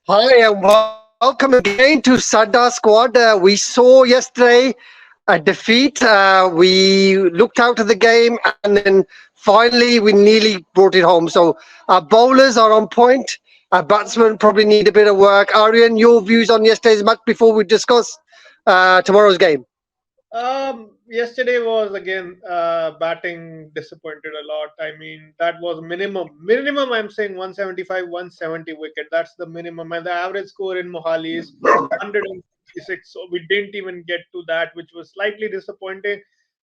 Hi, and welcome again to Sadda squad. We saw yesterday a defeat. We looked out of the game, and then finally we nearly brought it home. So our bowlers are on point. Our batsmen probably need a bit of work. Aryan, your views on yesterday's match before we discuss tomorrow's game? Yesterday was again batting disappointed a lot. I mean, that was minimum. I'm saying 175, 170 wicket. That's the minimum, and the average score in Mohali is 156. So we didn't even get to that, which was slightly disappointing.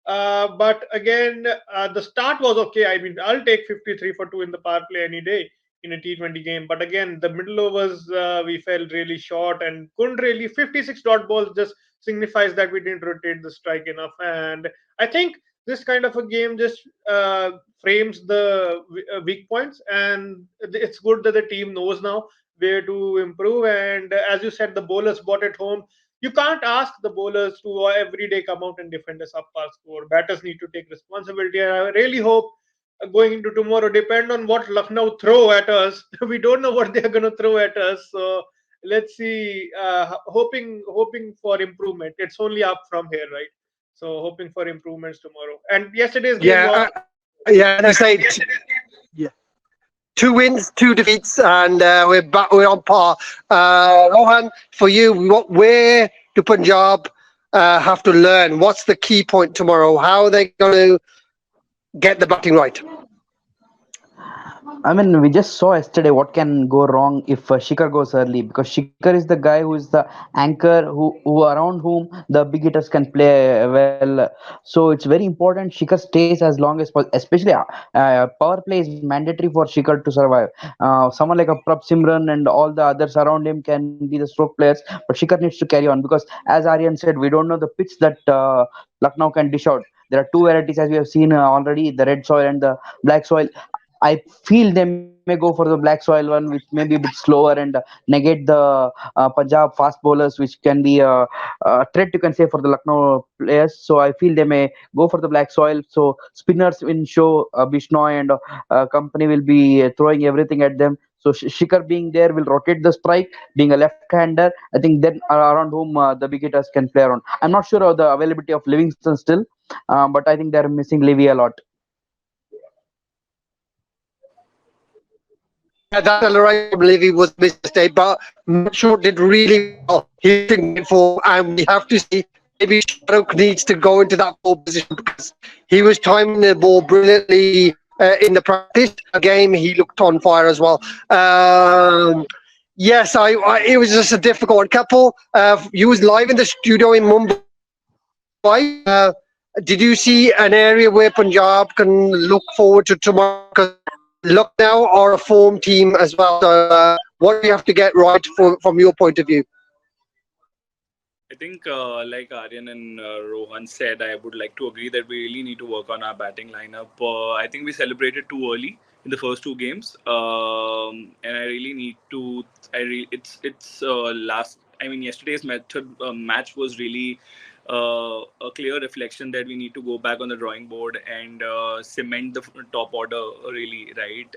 But again, the start was okay. I mean, I'll take 53 for two in the power play any day in a T20 game. But again, the middle overs we fell really short and couldn't really 56 dot balls just signifies that we didn't rotate the strike enough. And I think this kind of a game just frames the weak points, and it's good that the team knows now where to improve. And as you said, the bowlers bought it home. You can't ask the bowlers to every day come out and defend a subpar score. Batters need to take responsibility. And I really hope going into tomorrow, depend on what Lucknow throw at us. We don't know what they're going to throw at us. So let's see. Hoping for improvement. It's only up from here, right? So hoping for improvements tomorrow. And yesterday's game Yeah, was yeah. As you say, yeah. Two wins, two defeats, and we're back. We're on par. Rohan, for you, where do Punjab have to learn? What's the key point tomorrow? How are they going to get the batting right? I mean, we just saw yesterday what can go wrong if Shikhar goes early, because Shikhar is the guy who is the anchor, who around whom the big hitters can play well. So it's very important Shikhar stays as long as possible. Especially power play is mandatory for Shikhar to survive. Someone like a Prab Simran and all the others around him can be the stroke players, but Shikhar needs to carry on because, as Aryan said, we don't know the pitch that Lucknow can dish out. There are two varieties as we have seen already: the red soil and the black soil. I feel they may go for the black soil one, which may be a bit slower and negate the Punjab fast bowlers, which can be a threat, you can say, for the Lucknow players. So I feel they may go for the black soil. So spinners in show Bishnoi and company will be throwing everything at them. So Shikhar being there will rotate the strike. Being a left-hander, I think then around whom the big hitters can play around. I'm not sure of the availability of Livingston still, but I think they're missing Levy a lot. Yeah, that acceleration from Levy was a mistake, but Mitchell did really well. He's in great form, and we have to see maybe Shahrukh needs to go into that pole position because he was timing the ball brilliantly in the practice game. He looked on fire as well. Yes, it was just a difficult one. Couple, you was live in the studio in Mumbai. Did you see an area where Punjab can look forward to tomorrow? Because Lucknow are a form team as well. So, what do you have to get right from your point of view? I think, like Aryan and Rohan said, I would like to agree that we really need to work on our batting lineup. I think we celebrated too early in the first two games, and I really need to. It's last. I mean, yesterday's match was really a clear reflection that we need to go back on the drawing board and cement the top order really, right.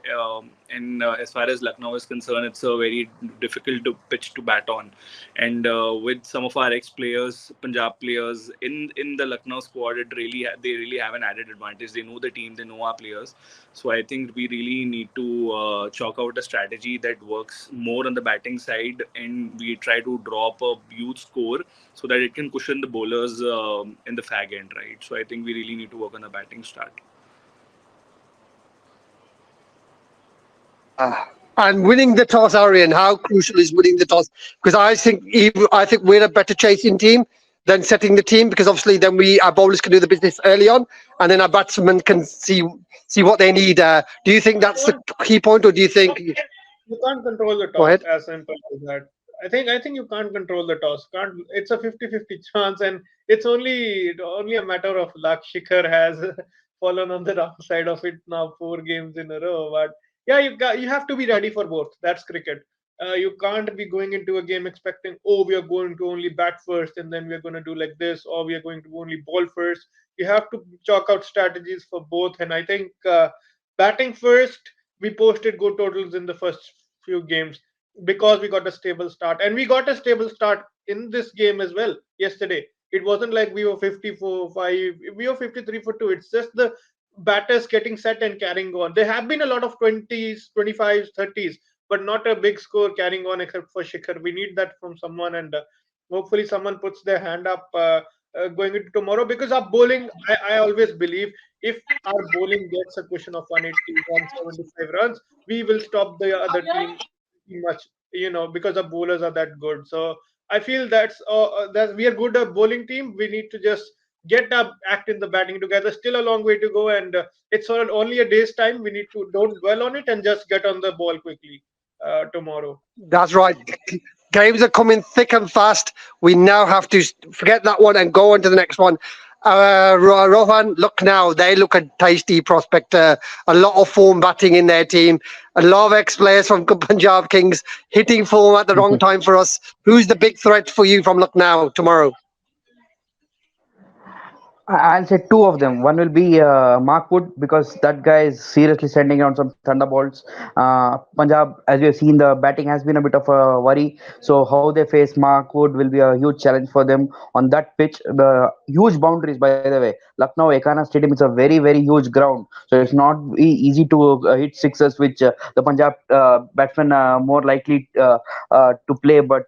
And as far as Lucknow is concerned, it's a very difficult pitch to bat on, and with some of our ex-players, Punjab players in the Lucknow squad, they really have an added advantage. They know the team, they know our players. So I think we really need to chalk out a strategy that works more on the batting side, and we try to drop a huge score so that it can cushion the bowlers in the fag end, right? So I think we really need to work on the batting start. And winning the toss, Arian, how crucial is winning the toss? Because I think we're a better chasing team than setting the team because obviously then our bowlers can do the business early on, and then our batsmen can see what they need. Do you think that's the key point, or do you think? you can't control the Go toss. ahead. As simple as that. I think you can't control the toss. Can't. It's a 50-50 chance, and it's only a matter of luck. Shikhar has fallen on the wrong side of it now 4 games in a row. But yeah, you have to be ready for both. That's cricket. You can't be going into a game expecting, oh, we are going to only bat first and then we're going to do like this, or we are going to only ball first. You have to chalk out strategies for both. And I think batting first, we posted good totals in the first few games. because we got a stable start, and we got a stable start in this game as well yesterday. It wasn't like we were 54-5, we were 53-2. It's just the batters getting set and carrying on. There have been a lot of 20s, 25s, 30s, but not a big score carrying on except for Shikhar. We need that from someone, and hopefully someone puts their hand up going into tomorrow, because our bowling, I always believe, if our bowling gets a cushion of 180, 175 runs, we will stop the other team much, because the bowlers are that good. So I feel that we are good a bowling team. We need to just get up, act in the batting together. Still a long way to go, and it's only a day's time. We need to don't dwell on it and just get on the ball quickly tomorrow. That's right. Games are coming thick and fast. We now have to forget that one and go on to the next one. Rohan, look now. They look a tasty prospect. A lot of form batting in their team. A lot of ex-players from Punjab Kings hitting form at the wrong time for us. Who's the big threat for you from Lucknow tomorrow? I'll say two of them. One will be Mark Wood, because that guy is seriously sending out some thunderbolts. Punjab, as we have seen, the batting has been a bit of a worry. So how they face Mark Wood will be a huge challenge for them on that pitch. The huge boundaries, by the way. Lucknow Ekana Stadium is a very, very huge ground. So it's not easy to hit sixes, which the Punjab batsmen are more likely to play. But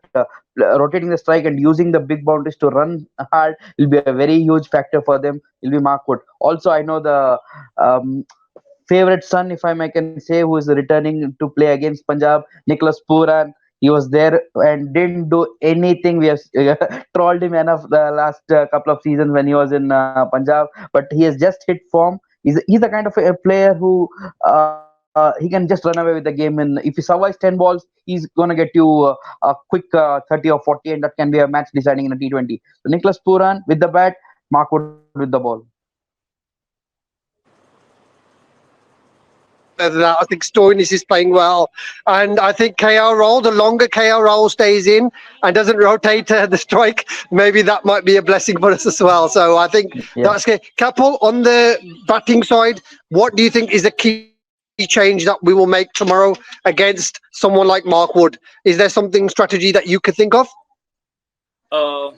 rotating the strike and using the big boundaries to run hard will be a very huge factor for them. Will be Mark Wood. Also, I know the favorite son, if I can say, who is returning to play against Punjab, Nicholas Pooran. He was there and didn't do anything. We have trolled him enough the last couple of seasons when he was in Punjab, but he has just hit form. He's the kind of a player who he can just run away with the game. And if he survives 10 balls, he's gonna get you a quick 30 or 40, and that can be a match deciding in a T20. So Nicholas Pooran with the bat, Mark Wood with the ball. That. I think Stoinis is playing well, and I think KL Roll. The longer KL Roll stays in and doesn't rotate the strike, maybe that might be a blessing for us as well. So I think Yeah. that's good. Kapil, on the batting side, what do you think is the key change that we will make tomorrow against someone like Mark Wood? Is there something strategy that you could think of? Uh,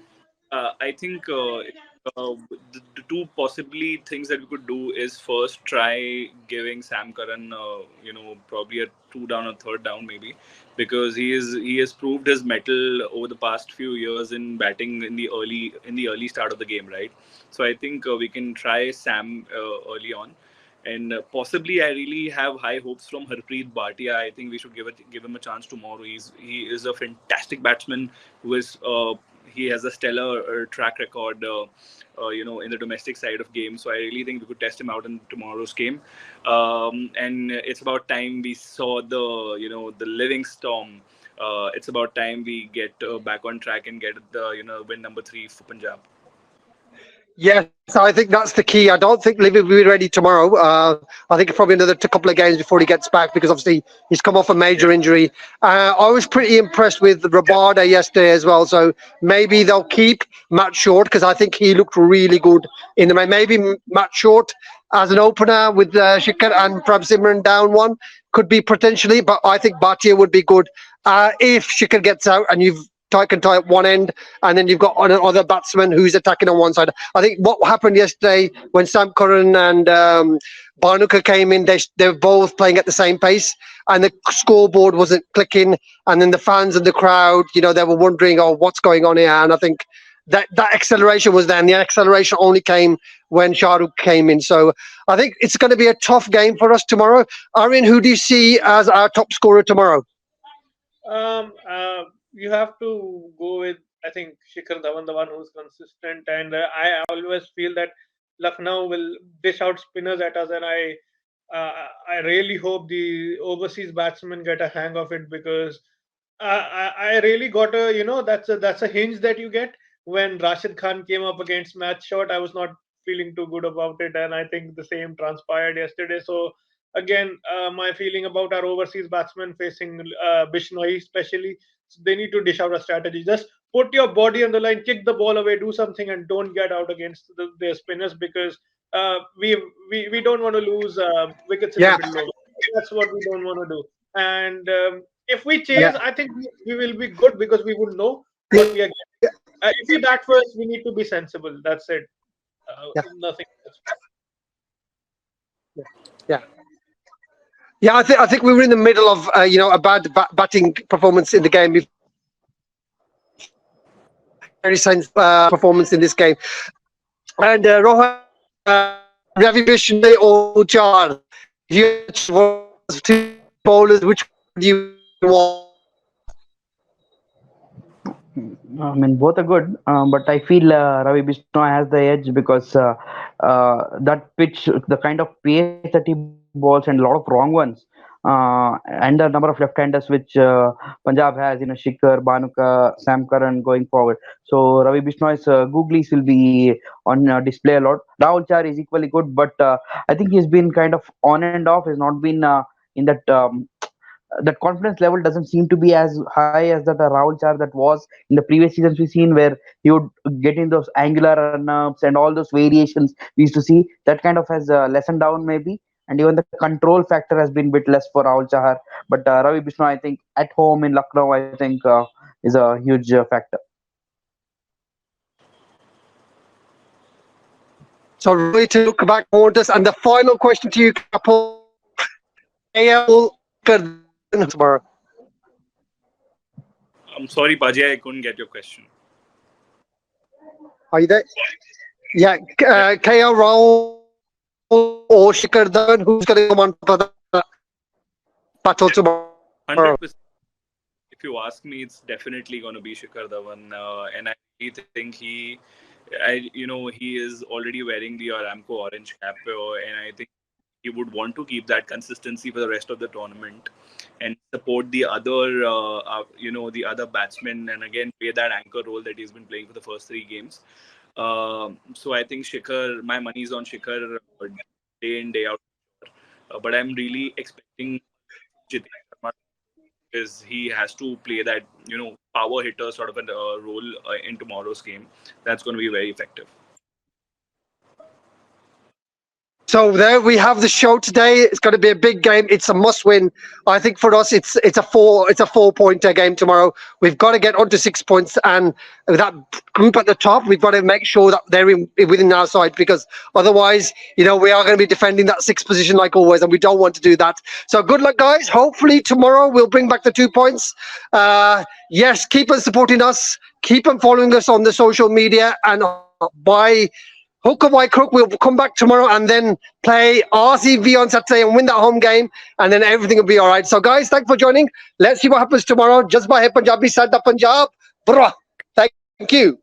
I think the two possibly things that we could do is first try giving Sam Curran, probably a two down or third down maybe, because he has proved his mettle over the past few years in batting in the early start of the game, right? So I think we can try Sam early on. And possibly, I really have high hopes from Harpreet Bhatia. I think we should give him a chance tomorrow. He is a fantastic batsman who is he has a stellar track record, in the domestic side of games. So I really think we could test him out in tomorrow's game. And it's about time we saw the living storm. It's about time we get back on track and get the win number 3 for Punjab. Yes, I think that's the key. I don't think Livy will be ready tomorrow. I think probably another couple of games before he gets back, because obviously he's come off a major injury. I was pretty impressed with Rabada yesterday as well. So maybe they'll keep Matt Short, because I think he looked really good in the maybe Matt Short as an opener with Shikhar and perhaps Imran down one could be potentially. But I think Bhatia would be good if Shikhar gets out and you've can tie up one end, and then you've got another batsman who's attacking on one side. I think what happened yesterday when Sam Curran and Barnuka came in, they were both playing at the same pace, and the scoreboard wasn't clicking. And then the fans and the crowd, they were wondering, oh, what's going on here? And I think that acceleration was there, and the acceleration only came when Shahrukh came in. So I think it's going to be a tough game for us tomorrow. Aryan, who do you see as our top scorer tomorrow? Um, uh, you have to go with, I think, Shikhar Dhawan, the one who's consistent, and I always feel that Lucknow will dish out spinners at us, and I really hope the overseas batsmen get a hang of it, because I really got that's a hinge that you get. When Rashid Khan came up against Match Shot, I was not feeling too good about it, and I think the same transpired yesterday. So again, my feeling about our overseas batsmen facing Bishnoi especially, so they need to dish out a strategy. Just put your body on the line, kick the ball away, do something, and don't get out against their spinners, because we don't want to lose wickets in the Yeah. middle over. That's what we don't want to do. And If we Yeah. chase, I think we will be good because we would know what we are getting. If we bat first, we need to be sensible. That's it. Yeah. Nothing else. Yeah. Yeah, I think we were in the middle of a bad batting performance in the game. Very performance in this game. And Rohan, Ravi Vishnu or Char, you was two bowlers. Which one do you want? I mean, both are good, but I feel Ravi Bishnoi has the edge because that pitch, the kind of pace that he balls and a lot of wrong ones, and the number of left-handers which Punjab has, Shikhar, Bhanuka, Sam Curran going forward. So Ravi Bishnoi's googlies will be on display a lot. Rahul Char is equally good, but I think he's been kind of on and off. He's not been in that confidence level doesn't seem to be as high as that Rahul Char that was in the previous seasons we've seen where he would get in those angular run-ups and all those variations we used to see. That kind of has lessened down maybe, and even the control factor has been a bit less for Rahul Chahar. But Ravi Bishnoi, I think at home in Lucknow, I think is a huge factor. So really to look back on this, and the final question to you, Kapil, AL tomorrow. I'm sorry, Paji, I couldn't get your question. Are you there? Yeah, KL Rahul or Shikhar Dhawan, who's going to come on top of the battle tomorrow? 100%. If you ask me, it's definitely going to be Shikhar Dhawan, and I really think he is already wearing the Aramco orange cap, and I think he would want to keep that consistency for the rest of the tournament and support the other batsmen, and again play that anchor role that he's been playing for the first three games. So I think Shikhar, my money is on Shikhar day in day out, but I'm really expecting Jiten Sharma because he has to play that power hitter sort of a role in tomorrow's game. That's going to be very effective. So there we have the show today. It's going to be a big game. It's a must-win. I think for us, it's a 4-pointer game tomorrow. We've got to get onto 6 points, and with that group at the top, we've got to make sure that they're within our side, because otherwise, we are going to be defending that sixth position like always, and we don't want to do that. So good luck, guys. Hopefully tomorrow we'll bring back the 2 points. Yes, keep on supporting us. Keep on following us on the social media, and by hook or by crook, we'll come back tomorrow and then play RCB on Saturday and win that home game, and then everything will be all right. So, guys, thanks for joining. Let's see what happens tomorrow. Just by Punjabi Sadda Punjab. Thank you.